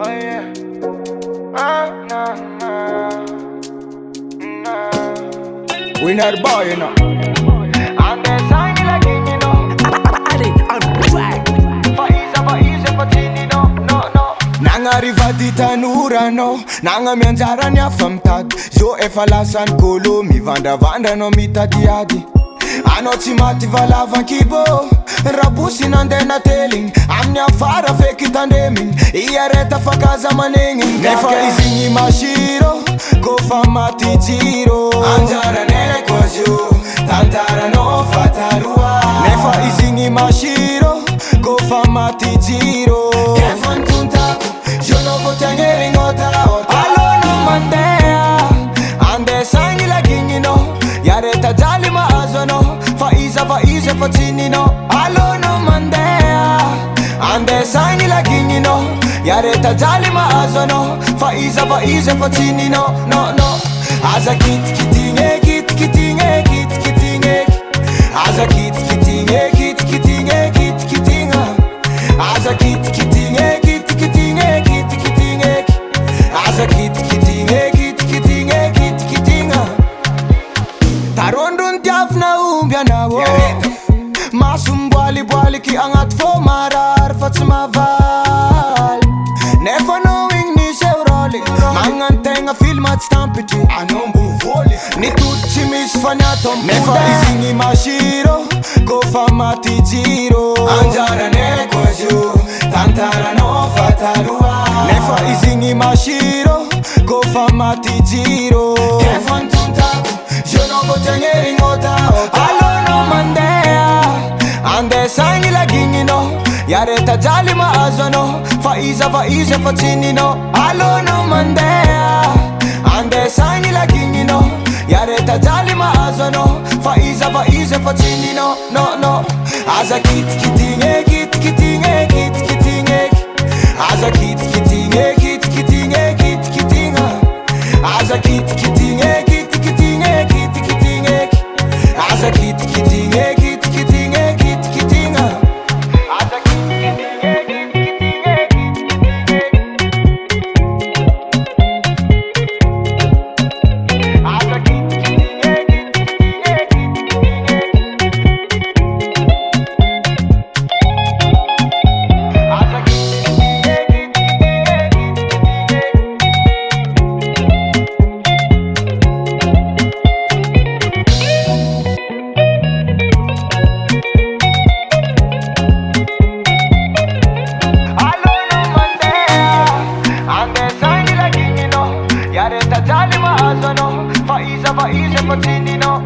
Oh yeah. Nah. We not boy, you know. And they sign it like it, you know. On track. Faiza for tini, no. Nanga rivadi tanura, no. Nanga mianjara ni afamtad. Zo efa lasan kolo, mi vanda no mitadiadi. Ano tsy maty valavan kibo rabusi nandena teling amny afara feky tandeming iareta fakaza manegny nefa izigny mashiro kofa maty jiro anjarane kozo tantarano fatarua nefa izigny mashiro kofa maty jiro kefantuntako jonovo tengeringota alono mandea ande sangi lagignino yareta jali maazono faiza fa tinino alono mandea ande sangi lagignino yareta jali maazono faiza fa tinino no aza kitinge aza kitinge aza kitinge aza kitinge tarondron tiafna umbia nawo masumbwali ki angat fo marar fa tsy maval nefa knowing ni seuroli mangantegna filma tsy tampitry anombo voly ni tutsi misy faniatom nefa izigny mashiro kofa maty jiro anjarane kozo tantarano fatalua nefa izigny mashiro kofa maty jiro kefantuntako jonovo tengeringota alono mandea ande sangi lagignino yareta jali maazono faiza fa tinino alono mandea ande sangi lagignino yareta jali maazono faiza fa tinino no aza kitinge aza kitinge aza kitinge aza kitinge yareta jali maazono faiza fa tinino